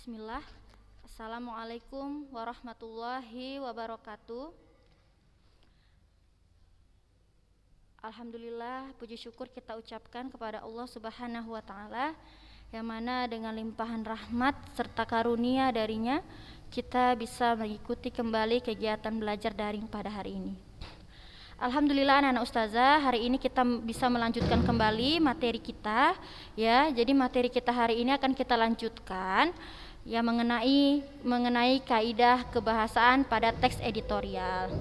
Bismillah. Assalamualaikum warahmatullahi wabarakatuh. Alhamdulillah, puji syukur kita ucapkan kepada Allah Subhanahu wa taala, yang mana dengan limpahan rahmat serta karunia darinya kita bisa mengikuti kembali kegiatan belajar daring pada hari ini. Alhamdulillah anak-anak ustazah, hari ini kita bisa melanjutkan kembali materi kita ya. Jadi materi kita hari ini akan kita lanjutkan ya, mengenai kaidah kebahasaan pada teks editorial.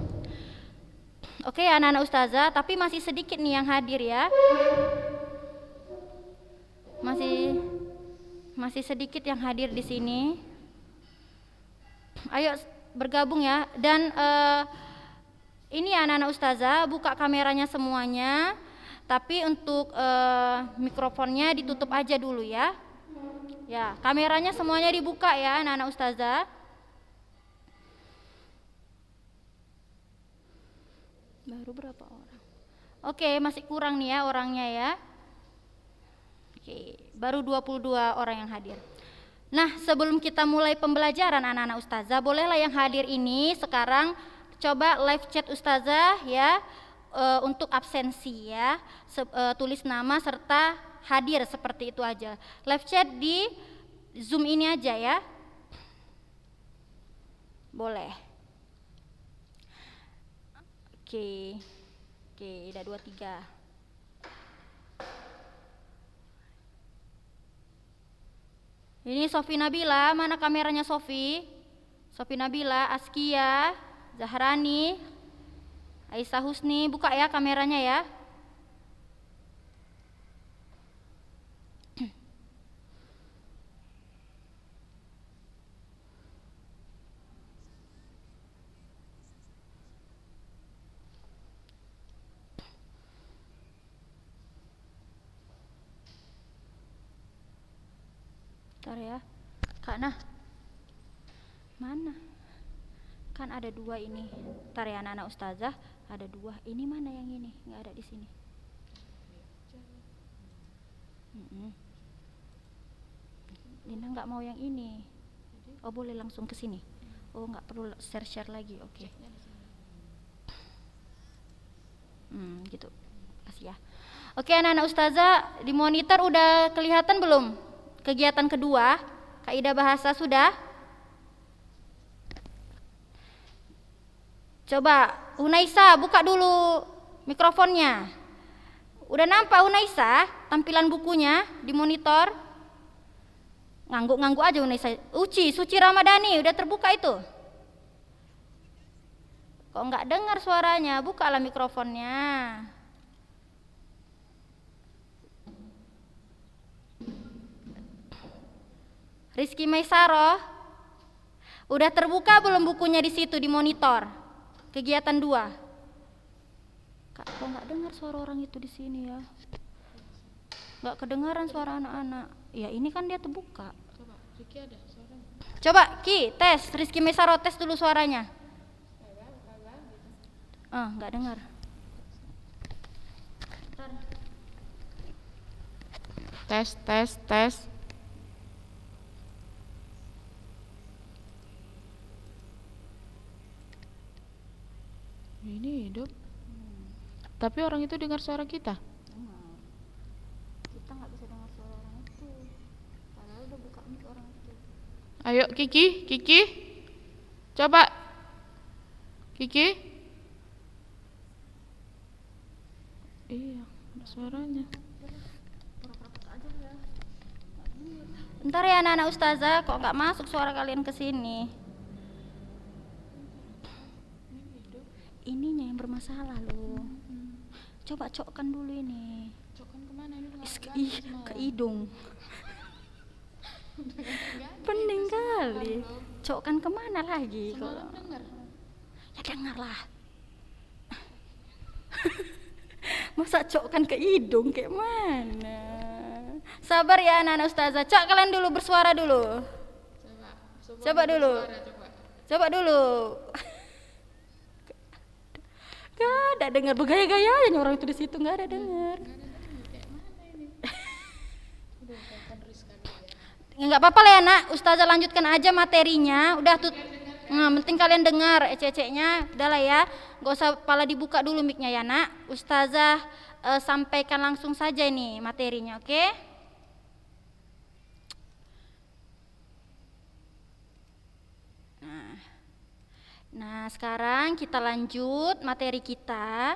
Oke anak-anak ustazah, tapi masih sedikit nih yang hadir ya. Masih sedikit yang hadir di sini. Ayo bergabung ya. Dan ini anak-anak ustazah, buka kameranya semuanya, tapi untuk mikrofonnya ditutup aja dulu ya. Ya, kameranya semuanya dibuka ya anak-anak ustazah. Baru berapa orang? Oke, masih kurang nih ya orangnya ya. Oke, baru 22 orang yang hadir. Nah, sebelum kita mulai pembelajaran anak-anak ustazah, bolehlah yang hadir ini sekarang coba live chat ustazah ya, untuk absensi ya, tulis nama serta hadir seperti itu aja. Live chat di Zoom ini aja ya. Boleh. Oke, udah 23. Ini Sofi Nabila, mana kameranya Sofi? Sofi Nabila, Askia, Zahrani, Aisyah Husni, buka ya kameranya ya. Bentar ya. Kak Nah, mana? Kan ada dua ini. Bentar ya anak-anak ustazah, ada dua. Ini mana yang ini? Nggak ada di sini. Dina nggak mau yang ini. Oh boleh langsung ke sini. Oh nggak perlu share lagi. Oke. Gitu. Kasih ya. Oke anak-anak ustazah, di monitor udah kelihatan belum? Kegiatan kedua, kaidah bahasa sudah? Coba Unaisa buka dulu mikrofonnya. Udah nampak Unaisa tampilan bukunya di monitor? Ngangguk-ngangguk aja Unaisa. Suci Ramadhani udah terbuka itu? Kok nggak dengar suaranya? Bukalah mikrofonnya. Rizky Maisaro, udah terbuka belum bukunya di situ di monitor? Kegiatan 2. Kak, kok nggak dengar suara orang itu di sini ya? Nggak kedengaran suara anak-anak. Ya ini kan dia terbuka. Coba, Rizky ada suaranya. Coba Ki, tes Rizky Maisaro, tes dulu suaranya. Nggak dengar. Tes. Ini hidup. Tapi orang itu dengar suara kita. Kita nggak bisa dengar suara orang itu. Padahal udah buka mic orang itu. Ayo Kiki. Coba. Kiki. Iya, ada suaranya. Bentar ya anak-anak ustazah, kok nggak masuk suara kalian ke sini? Ininya yang bermasalah loh. Coba cokkan dulu ini. Cokkan kemana ini? Ke hidung. Pening kali. Cokkan kemana lagi? Semalam dengar. Ya dengar lah. Masa cokkan ke hidung kayak mana? Sabar ya anak-anak ustazah. Cok kalian dulu bersuara dulu. Coba dulu. Coba dulu. Gak ada dengar, bergaya-gaya aja orang itu di situ, nggak ada dengar. Ya, nggak apa-apa lah ya nak, Ustazah lanjutkan aja materinya. Udah tuh, nah, penting kalian dengar ecek-eceknya. Udah lah ya, nggak usah kepala dibuka dulu mic-nya ya nak. Ustazah sampaikan langsung saja ini materinya, oke? Nah, sekarang kita lanjut materi kita.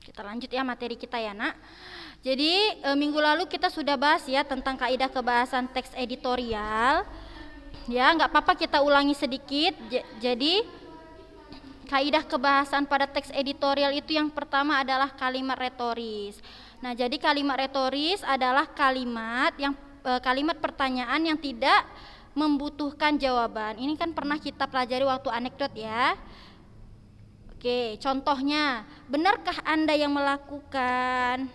Kita lanjut ya materi kita ya nak. Jadi minggu lalu kita sudah bahas ya tentang kaidah kebahasan teks editorial. Ya, nggak apa-apa kita ulangi sedikit. Jadi kaidah kebahasan pada teks editorial itu yang pertama adalah kalimat retoris. Nah, jadi kalimat retoris adalah kalimat pertanyaan yang tidak membutuhkan jawaban. Ini kan pernah kita pelajari waktu anekdot ya. Oke, contohnya, benarkah Anda yang melakukan?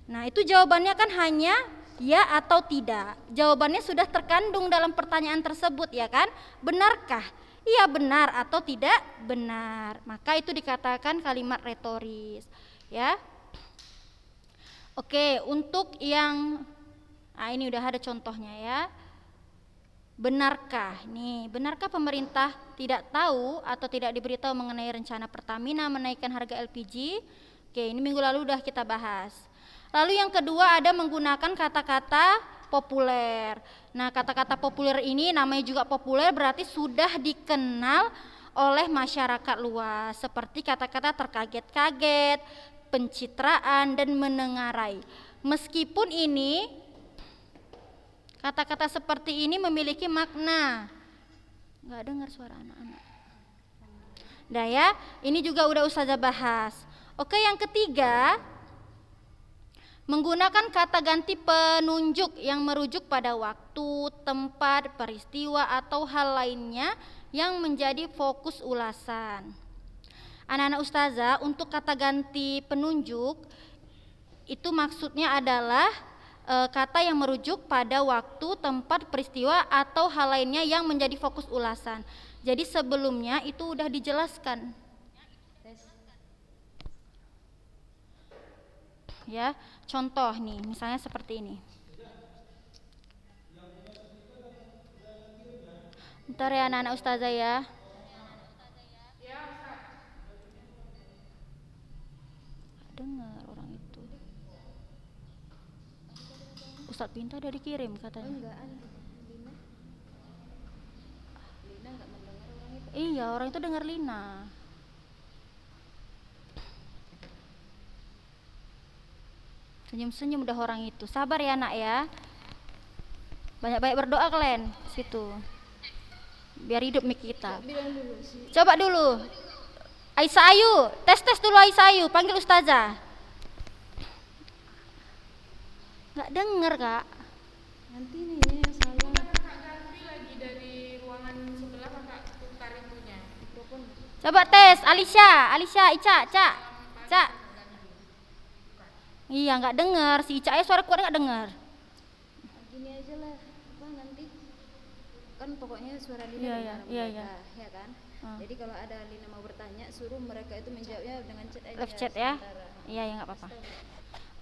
Nah, itu jawabannya kan hanya ya atau tidak. Jawabannya sudah terkandung dalam pertanyaan tersebut ya kan? Benarkah? Iya benar atau tidak benar. Maka itu dikatakan kalimat retoris, ya. Oke, untuk yang ini udah ada contohnya ya. Benarkah? Nih, benarkah pemerintah tidak tahu atau tidak diberitahu mengenai rencana Pertamina menaikkan harga LPG? Oke, ini minggu lalu udah kita bahas. Lalu yang kedua ada menggunakan kata-kata populer. Nah, kata-kata populer ini namanya juga populer berarti sudah dikenal oleh masyarakat luas, seperti kata-kata terkaget-kaget, pencitraan, dan menengarai. Meskipun ini kata-kata seperti ini memiliki makna. Nggak dengar suara anak-anak. Nah ya, ini juga udah Ustazah bahas. Oke, yang ketiga, menggunakan kata ganti penunjuk yang merujuk pada waktu, tempat, peristiwa, atau hal lainnya yang menjadi fokus ulasan. Anak-anak Ustazah, untuk kata ganti penunjuk, itu maksudnya adalah kata yang merujuk pada waktu, tempat, peristiwa, atau hal lainnya yang menjadi fokus ulasan. Jadi sebelumnya itu udah dijelaskan. Ya, contoh nih, misalnya seperti ini. Bentar ya anak-anak Ustazah ya. Dengar orang itu. Ustadz Pinta udah dikirim katanya. Enggak, Lina enggak mendengar orang itu. Iya, orang itu dengar Lina. Senyum-senyum udah orang itu. Sabar ya nak ya. Banyak-banyak berdoa kalian situ. Biar hidup mic kita. Bilang dulu sih. Coba dulu. Aisyah Ayu, tes dulu Aisyah Ayu, panggil Ustazah. Nggak denger kak. Nanti nih yang salah. Kakak ganti lagi dari ruangan sebelah, kakak tukar itunya. Mikrofon. Coba tes, Alicia, Ica, Cak. Iya nggak denger, si Ica suara kuat nggak denger. Gini aja lah. Apa nanti kan pokoknya suara Lina Iya, dengar iya, mereka, ya kan? Jadi kalau ada Lina mau bertanya, suruh mereka itu menjawabnya dengan chat aja. Live chat ya. sementara. Iya ya nggak apa-apa.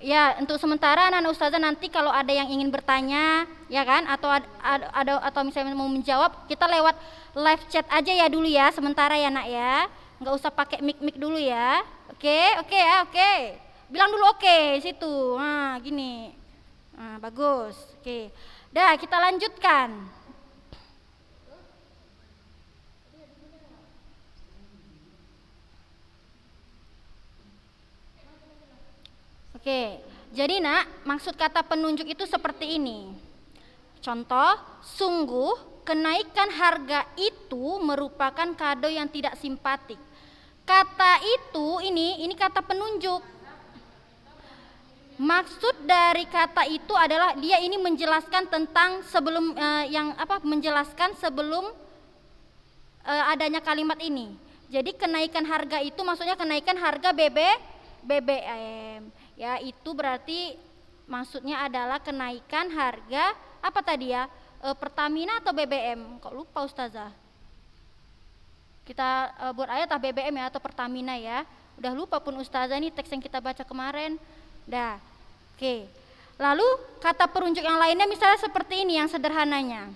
Ya untuk sementara anak Ustazah nanti kalau ada yang ingin bertanya ya kan atau misalnya mau menjawab kita lewat live chat aja ya dulu ya sementara ya nak ya, nggak usah pakai mic dulu ya. Oke ya oke. Bilang dulu oke situ. Nah gini. Nah, bagus. Oke. Dah kita lanjutkan. Oke, jadi nak, maksud kata penunjuk itu seperti ini. Contoh, sungguh kenaikan harga itu merupakan kado yang tidak simpatik. Kata itu ini kata penunjuk. Maksud dari kata itu adalah dia ini menjelaskan tentang sebelum menjelaskan sebelum adanya kalimat ini. Jadi kenaikan harga itu maksudnya kenaikan harga BBM. Ya, itu berarti maksudnya adalah kenaikan harga apa tadi ya? Pertamina atau BBM? Kok lupa Ustazah? Kita buat ayat BBM ya atau Pertamina ya. Udah lupa pun ustazah nih teks yang kita baca kemarin. Dah. Oke. Lalu kata perujuk yang lainnya misalnya seperti ini yang sederhananya.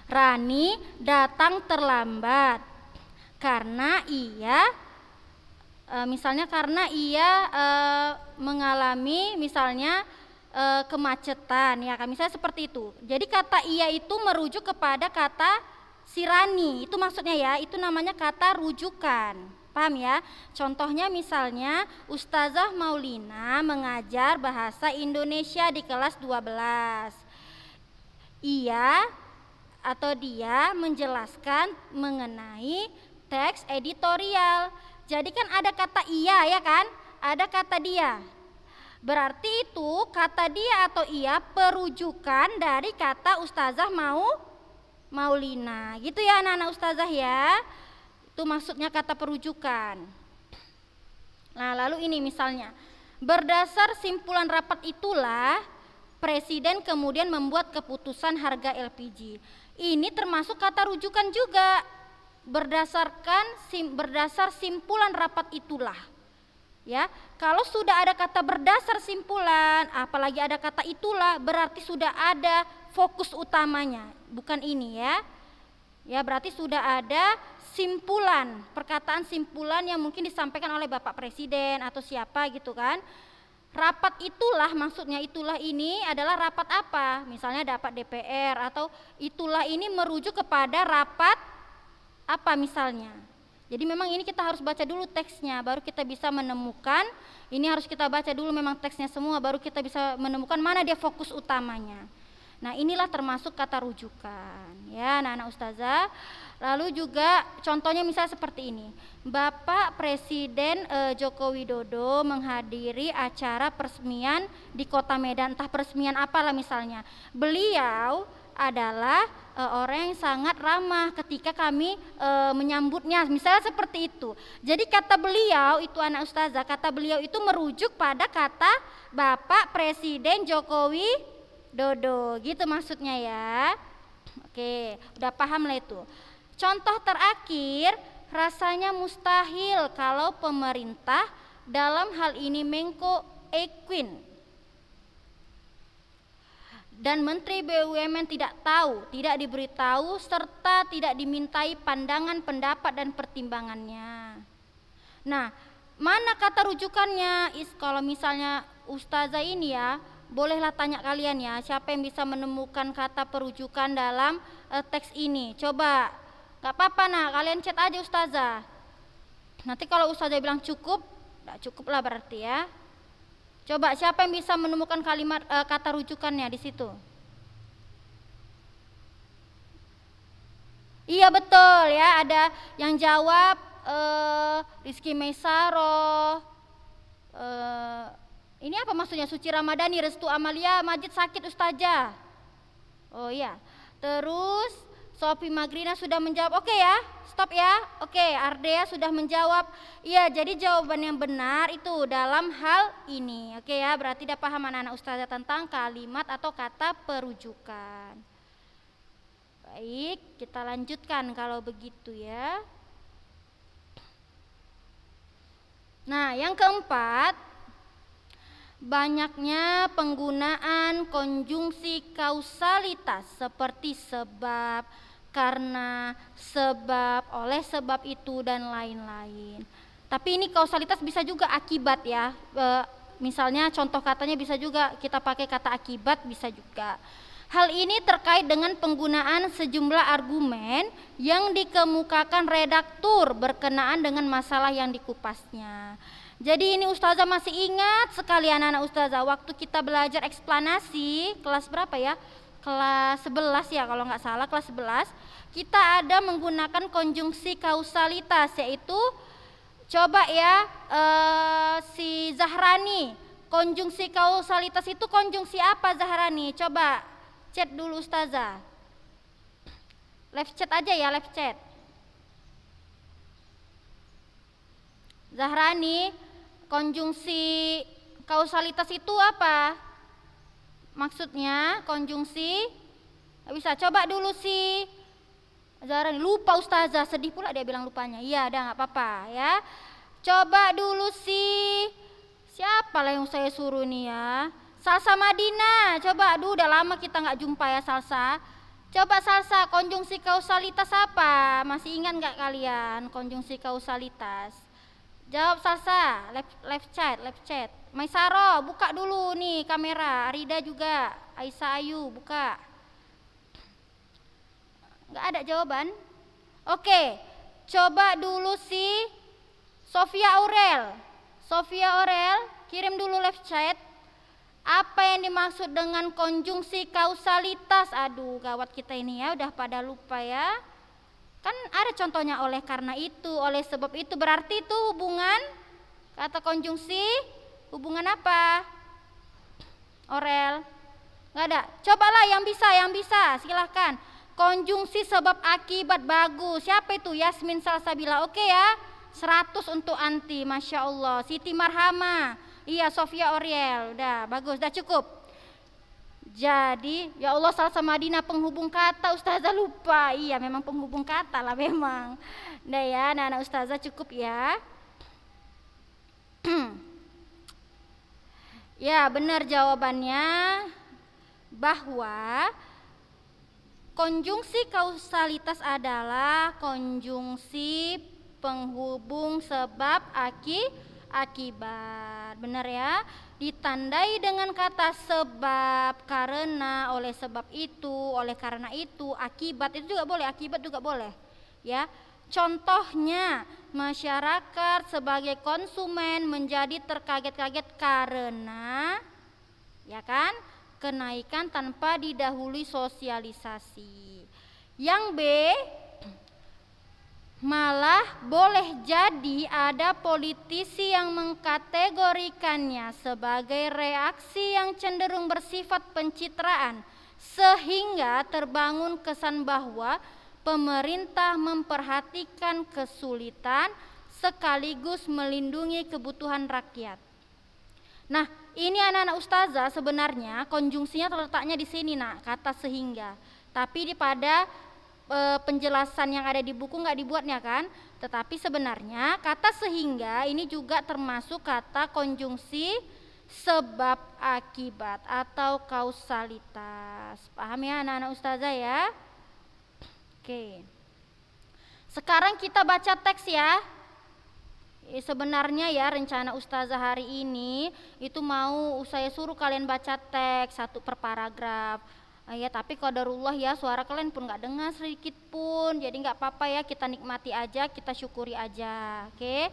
Rani datang terlambat karena ia mengalami misalnya kemacetan ya kan, misalnya seperti itu. Jadi kata ia itu merujuk kepada kata si Rani, itu maksudnya ya, itu namanya kata rujukan. Paham ya? Contohnya misalnya Ustazah Maulina mengajar bahasa Indonesia di kelas 12. Ia atau dia menjelaskan mengenai teks editorial. Jadi kan ada kata ia ya kan? Ada kata dia. Berarti itu kata dia atau ia perujukan dari kata Ustazah Maulina. Gitu ya anak-anak ustazah ya. Itu maksudnya kata perujukan. Nah, lalu ini misalnya, berdasar simpulan rapat itulah Presiden kemudian membuat keputusan harga LPG. Ini termasuk kata rujukan juga. Berdasar simpulan rapat itulah. Ya, kalau sudah ada kata berdasar simpulan, apalagi ada kata itulah, berarti sudah ada fokus utamanya, bukan ini ya. Ya, berarti sudah ada simpulan, perkataan simpulan yang mungkin disampaikan oleh Bapak Presiden atau siapa gitu kan. Rapat itulah, maksudnya itulah ini adalah rapat apa? Misalnya rapat DPR, atau itulah ini merujuk kepada rapat apa misalnya. Jadi memang ini kita harus baca dulu teksnya, baru kita bisa menemukan, ini harus kita baca dulu memang teksnya semua, baru kita bisa menemukan mana dia fokus utamanya. Nah, inilah termasuk kata rujukan ya anak-anak ustazah. Lalu juga contohnya misalnya seperti ini, Bapak Presiden Joko Widodo menghadiri acara peresmian di Kota Medan, entah peresmian apalah misalnya. Beliau adalah orang yang sangat ramah ketika kami menyambutnya, misalnya seperti itu. Jadi kata beliau itu anak ustazah, kata beliau itu merujuk pada kata Bapak Presiden Jokowi Dodo, gitu maksudnya ya. Oke, udah paham lah itu. Contoh terakhir, rasanya mustahil kalau pemerintah, dalam hal ini Menko Equin dan Menteri BUMN tidak tahu, tidak diberitahu, serta tidak dimintai pandangan, pendapat, dan pertimbangannya. Nah, mana kata rujukannya? Kalau misalnya ustazah ini ya, bolehlah tanya kalian ya, siapa yang bisa menemukan kata perujukan dalam teks ini? Coba, gak apa-apa nah, kalian chat aja ustazah. Nanti kalau ustazah bilang cukup, gak cukup lah berarti ya. Coba siapa yang bisa menemukan kalimat kata rujukannya di situ? Iya betul ya, ada yang jawab Rizky Meisaro. Ini apa maksudnya? Suci Ramadhani, Restu Amalia, Majid Sakit Ustazah. Oh iya. Terus Sophie Magrina sudah menjawab. Oke ya, stop ya. Oke, Ardea sudah menjawab. Iya, jadi jawaban yang benar itu dalam hal ini. Oke ya, berarti udah paham anak-anak ustazah tentang kalimat atau kata perujukan. Baik, kita lanjutkan kalau begitu ya. Nah, yang keempat, banyaknya penggunaan konjungsi kausalitas seperti sebab, karena, sebab, oleh sebab itu, dan lain-lain. Tapi ini kausalitas bisa juga akibat ya. Misalnya contoh katanya bisa juga kita pakai kata akibat, bisa juga. Hal ini terkait dengan penggunaan sejumlah argumen yang dikemukakan redaktur berkenaan dengan masalah yang dikupasnya. Jadi ini ustazah masih ingat sekali anak-anak ustazah, waktu kita belajar eksplanasi kelas berapa ya? Kelas 11 ya kalau nggak salah, kelas 11 kita ada menggunakan konjungsi kausalitas, yaitu coba ya si Zahrani, konjungsi kausalitas itu konjungsi apa Zahrani? Coba chat dulu ustazah, live chat aja ya, live chat. Zahrani, konjungsi kausalitas itu apa? Maksudnya konjungsi, bisa coba dulu si Zahra lupa ustazah, sedih pula dia bilang lupanya. Iya, udah nggak apa-apa ya. Coba dulu sih. Siapa lah yang saya suruh nih ya? Salsa Madinah. Coba, aduh udah lama kita nggak jumpa ya Salsa. Coba Salsa, konjungsi kausalitas apa? Masih ingat nggak kalian konjungsi kausalitas? Jawab Salsa, left chat. Maisaro, buka dulu nih kamera. Arida juga, Aisyah Ayu, buka. Nggak ada jawaban? Oke, coba dulu si Sofia Aurel, kirim dulu live chat. Apa yang dimaksud dengan konjungsi kausalitas? Aduh, gawat kita ini ya, udah pada lupa ya. Kan ada contohnya oleh karena itu, oleh sebab itu, berarti itu hubungan kata konjungsi, hubungan apa? Aurel? Nggak ada. Cobalah yang bisa, silahkan. Konjungsi sebab akibat, bagus. Siapa itu? Yasmin Salsabila. Oke ya, 100 untuk anti, Masya Allah. Siti Marhama, iya. Sofia Aurel, udah bagus, udah cukup. Jadi ya Allah, Salsa Madinah penghubung kata, ustazah lupa. Iya memang penghubung kata lah memang. Udah ya anak-anak ustazah, cukup ya. Ya benar jawabannya, bahwa konjungsi kausalitas adalah konjungsi penghubung sebab akibat. Benar ya? Ditandai dengan kata sebab, karena, oleh sebab itu, oleh karena itu, akibat itu juga boleh, akibat juga boleh. Ya. Contohnya, masyarakat sebagai konsumen menjadi terkaget-kaget karena, ya kan? Kenaikan tanpa didahului sosialisasi. Yang B, malah boleh jadi ada politisi yang mengkategorikannya sebagai reaksi yang cenderung bersifat pencitraan, sehingga terbangun kesan bahwa pemerintah memperhatikan kesulitan sekaligus melindungi kebutuhan rakyat. Nah, ini anak-anak ustazah sebenarnya konjungsinya terletaknya di sini, nak, kata sehingga. Tapi pada penjelasan yang ada di buku nggak dibuatnya kan. Tetapi sebenarnya kata sehingga ini juga termasuk kata konjungsi sebab akibat atau kausalitas. Paham ya anak-anak ustazah ya? Oke. Sekarang kita baca teks ya. Sebenarnya ya rencana ustazah hari ini itu mau saya suruh kalian baca teks satu per paragraf. Ya tapi qadarullah ya, suara kalian pun nggak dengar sedikit pun, jadi nggak apa-apa ya, kita nikmati aja, kita syukuri aja. Oke.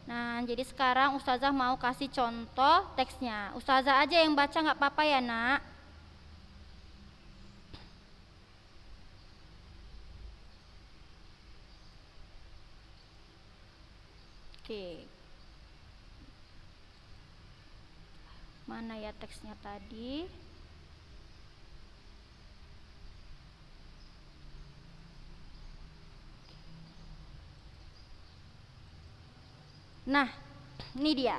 Nah jadi sekarang ustazah mau kasih contoh teksnya. Ustazah aja yang baca, nggak apa-apa ya nak. Oke. Mana ya teksnya tadi? Nah, ini dia.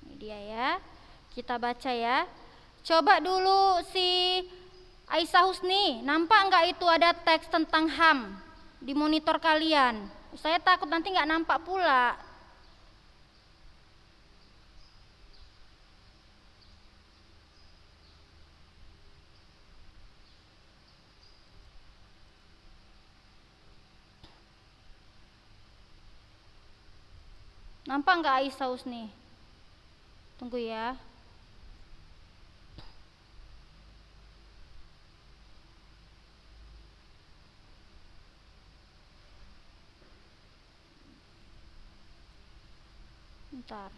Ini dia ya. Kita baca ya. Coba dulu si Aisyah Husni, nampak nggak itu ada teks tentang HAM di monitor kalian? Saya takut nanti nggak nampak pula. Nampak nggak Aisyah Husni? Tunggu ya. Bentar.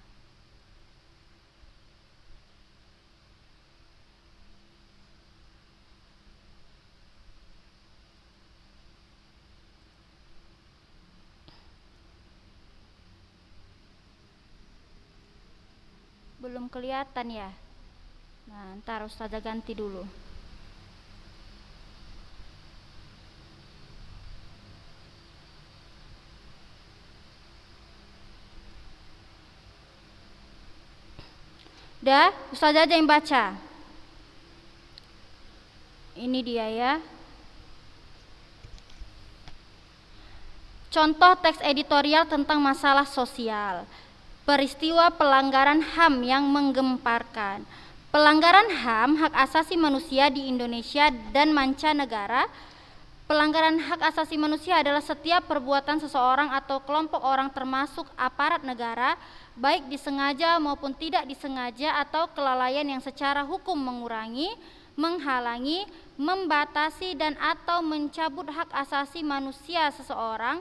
Belum kelihatan ya. Nah, ntar ustazah ganti dulu. Udah, ustazah aja yang baca. Ini dia ya. Contoh teks editorial tentang masalah sosial. Peristiwa pelanggaran HAM yang menggemparkan. Pelanggaran HAM, hak asasi manusia di Indonesia dan mancanegara. Pelanggaran hak asasi manusia adalah setiap perbuatan seseorang atau kelompok orang termasuk aparat negara, baik disengaja maupun tidak disengaja, atau kelalaian yang secara hukum mengurangi, menghalangi, membatasi dan atau mencabut hak asasi manusia seseorang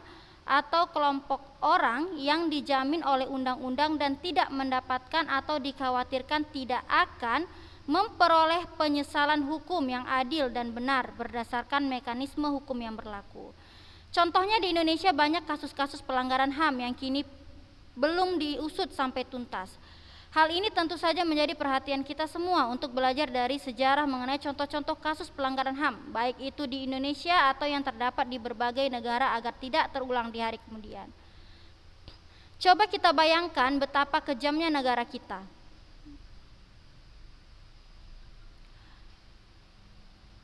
atau kelompok orang yang dijamin oleh undang-undang dan tidak mendapatkan atau dikhawatirkan tidak akan memperoleh penyesalan hukum yang adil dan benar berdasarkan mekanisme hukum yang berlaku. Contohnya di Indonesia banyak kasus-kasus pelanggaran HAM yang kini belum diusut sampai tuntas. Hal ini tentu saja menjadi perhatian kita semua untuk belajar dari sejarah mengenai contoh-contoh kasus pelanggaran HAM, baik itu di Indonesia atau yang terdapat di berbagai negara agar tidak terulang di hari kemudian. Coba kita bayangkan betapa kejamnya negara kita.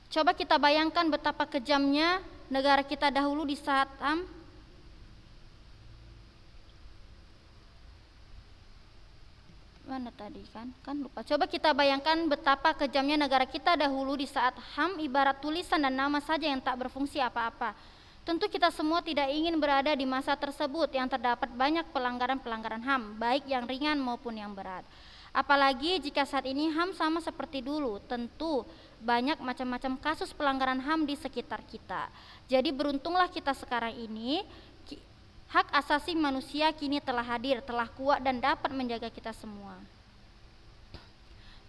Coba kita bayangkan betapa kejamnya negara kita dahulu di saat HAM. Mana tadi kan lupa. Coba kita bayangkan betapa kejamnya negara kita dahulu di saat HAM ibarat tulisan dan nama saja yang tak berfungsi apa-apa. Tentu kita semua tidak ingin berada di masa tersebut yang terdapat banyak pelanggaran-pelanggaran HAM, baik yang ringan maupun yang berat. Apalagi jika saat ini HAM sama seperti dulu, tentu banyak macam-macam kasus pelanggaran HAM di sekitar kita. Jadi beruntunglah kita sekarang ini. Hak asasi manusia kini telah hadir, telah kuat dan dapat menjaga kita semua.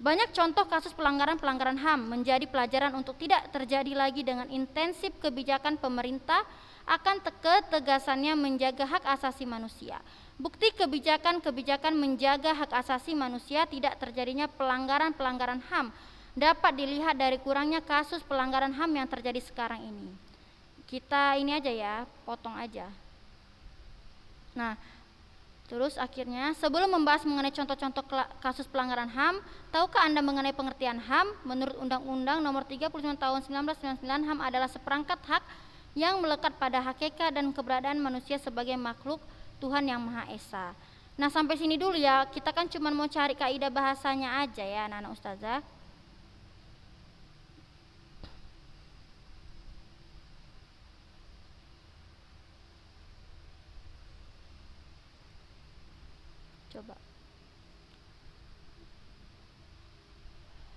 Banyak contoh kasus pelanggaran-pelanggaran HAM menjadi pelajaran untuk tidak terjadi lagi dengan intensif kebijakan pemerintah akan ketegasannya menjaga hak asasi manusia. Bukti kebijakan-kebijakan menjaga hak asasi manusia tidak terjadinya pelanggaran-pelanggaran HAM dapat dilihat dari kurangnya kasus pelanggaran HAM yang terjadi sekarang ini. Kita ini aja ya, potong aja. Nah, terus akhirnya sebelum membahas mengenai contoh-contoh kasus pelanggaran HAM, tahukah Anda mengenai pengertian HAM? Menurut Undang-Undang Nomor 35 Tahun 1999, HAM adalah seperangkat hak yang melekat pada hakikat dan keberadaan manusia sebagai makhluk Tuhan yang Maha Esa. Nah, sampai sini dulu ya. Kita kan cuma mau cari kaidah bahasanya aja ya, anak-anak ustazah.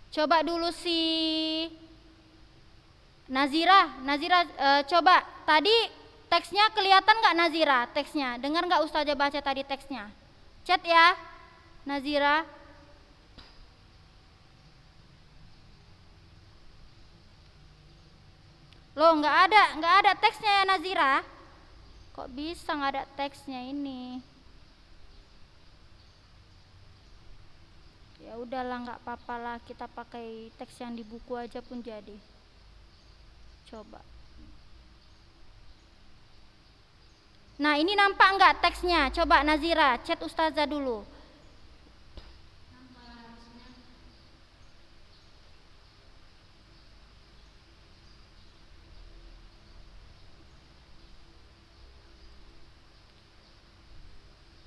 Coba dulu si Nazira, coba tadi teksnya kelihatan nggak Nazira? Teksnya, dengar nggak Ustazah baca tadi teksnya? Chat ya, Nazira. Loh, nggak ada teksnya ya Nazira? Kok bisa nggak ada teksnya ini? Ya udahlah, nggak apa-apa lah, kita pakai teks yang di buku aja pun jadi. Coba. Nah, ini nampak nggak teksnya? Coba Nazira, chat Ustazah dulu.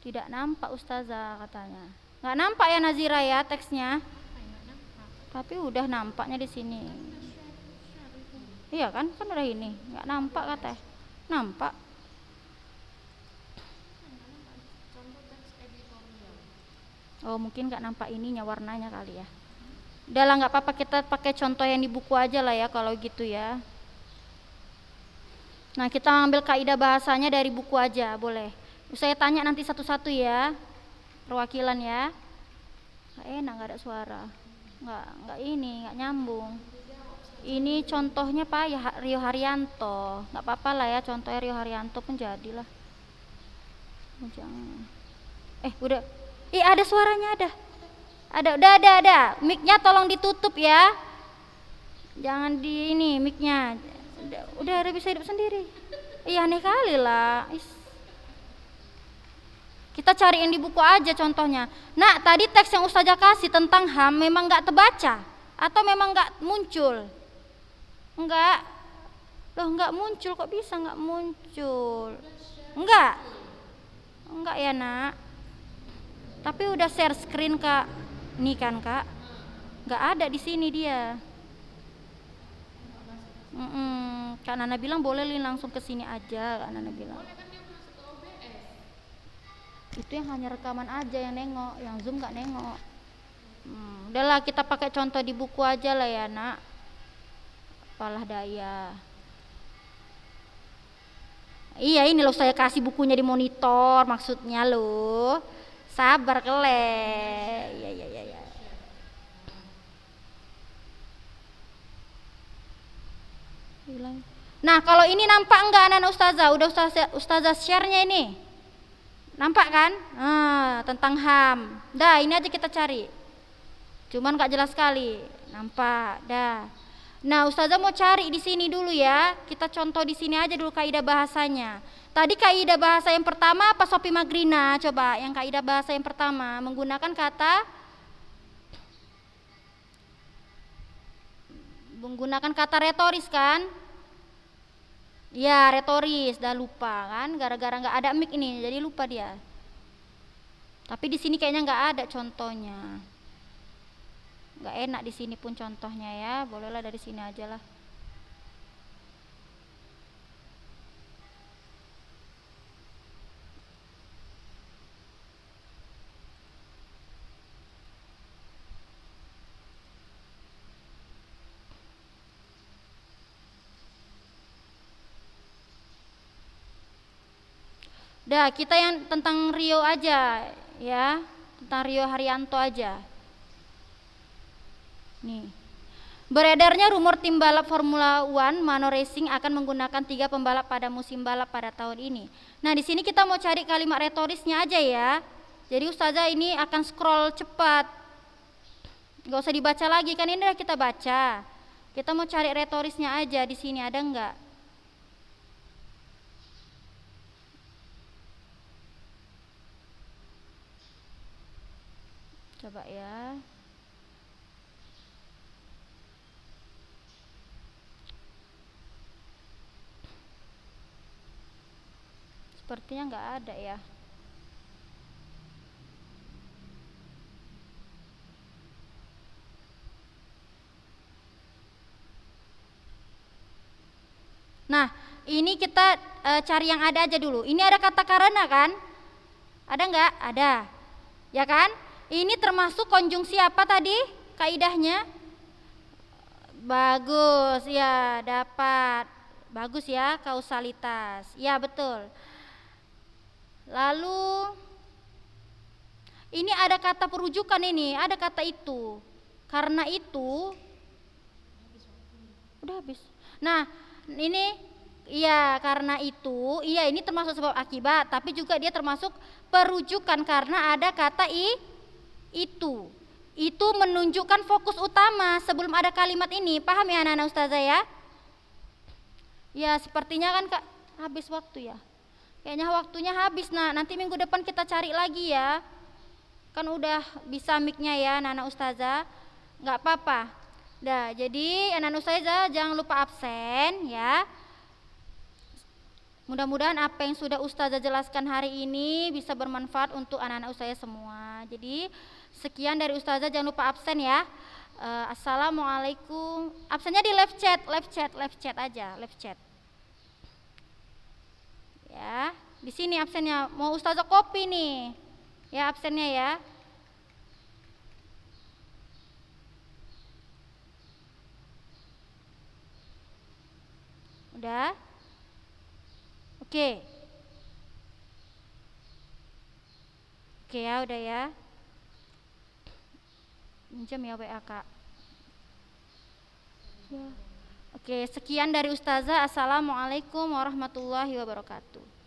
Tidak nampak Ustazah katanya. Nggak nampak ya Nazira ya teksnya? Tapi udah nampaknya di sini. Iya kan udah ini. Nggak nampak katanya. Nampak. Oh, mungkin nggak nampak ininya, warnanya kali ya. Udah lah, nggak apa-apa, kita pakai contoh yang di buku aja lah ya kalau gitu ya. Nah, kita ambil kaidah bahasanya dari buku aja, boleh. Saya tanya nanti satu-satu ya. Perwakilan ya. Nggak enak, nggak ada suara, nggak nyambung. Ini contohnya Pak ya, Rio Haryanto. Nggak apa-apa lah ya, contohnya Rio Haryanto pun jadilah. Jangan. Udah. Ada suaranya, ada. Mic-nya tolong ditutup ya. Jangan di ini mic-nya. Udah bisa hidup sendiri. Aneh kali lah. Kita cariin di buku aja contohnya. Nah, tadi teks yang Ustazah kasih tentang HAM memang nggak terbaca atau memang nggak muncul? Enggak. Loh, enggak muncul, kok bisa enggak muncul? Enggak. Enggak ya, Nak. Tapi udah share screen, Kak. Nih kan, Kak. Enggak ada di sini dia. Kak Nana bilang boleh Lin langsung ke sini aja, Kak Nana bilang. Itu yang hanya rekaman aja yang nengok, yang Zoom enggak nengok. Udahlah, kita pakai contoh di buku aja lah ya, Nak. Apalah daya. Iya, ini loh saya kasih bukunya di monitor, maksudnya loh. Sabar kele. Ya. Nah, kalau ini nampak enggak anak-anak ustazah? Udah ustazah share-nya ini. Nampak kan? Tentang HAM. Dah, ini aja kita cari. Cuman enggak jelas sekali. Nampak, dah. Nah, ustazah mau cari di sini dulu ya. Kita contoh di sini aja dulu kaidah bahasanya. Tadi kaidah bahasa yang pertama apa Sophie Magrina? Coba yang kaidah bahasa yang pertama menggunakan kata retoris kan? Ya, retoris, dah lupa kan? Gara-gara nggak ada mic ini, jadi lupa dia. Tapi di sini kayaknya nggak ada contohnya. Nggak enak di sini pun contohnya ya. Bolehlah dari sini aja lah. Dah, kita yang tentang Rio aja ya, tentang Rio Haryanto aja. Nih, beredarnya rumor tim balap Formula One Mano Racing akan menggunakan 3 pembalap pada musim balap pada tahun ini. Nah, di sini kita mau cari kalimat retorisnya aja ya. Jadi ustazah ini akan scroll cepat, gak usah dibaca lagi kan, ini udah kita baca. Kita mau cari retorisnya aja di sini, ada nggak? Coba ya. Sepertinya nggak ada ya. Nah, ini kita cari yang ada aja dulu. Ini ada kata karena kan? Ada nggak? Ada. Ya kan? Ini termasuk konjungsi apa tadi kaidahnya? Bagus, ya, dapat. Bagus ya, kausalitas. Ya, betul. Lalu ini ada kata perujukan ini, ada kata itu. Karena itu udah habis. Nah, ini iya, karena itu, iya ini termasuk sebab akibat, tapi juga dia termasuk perujukan karena ada kata itu. Itu menunjukkan fokus utama sebelum ada kalimat ini. Paham ya anak-anak ustazah ya? Ya, sepertinya kan Kak habis waktu ya. Kayaknya waktunya habis. Nah, nanti minggu depan kita cari lagi ya. Kan udah bisa mic-nya ya anak-anak ustazah. Enggak apa-apa. Dah, jadi anak-anak ustazah jangan lupa absen ya. Mudah-mudahan apa yang sudah ustazah jelaskan hari ini bisa bermanfaat untuk anak-anak ustazah semua. Jadi sekian dari ustazah, jangan lupa absen ya. Assalamualaikum. Absennya di live chat aja, live chat. Ya, di sini absennya. Mau ustazah copy nih. Ya, absennya ya. Udah? Oke. Oke ya, udah ya. Minjem ya WA Kak. Ya. Oke, sekian dari ustazah. Assalamualaikum warahmatullahi wabarakatuh.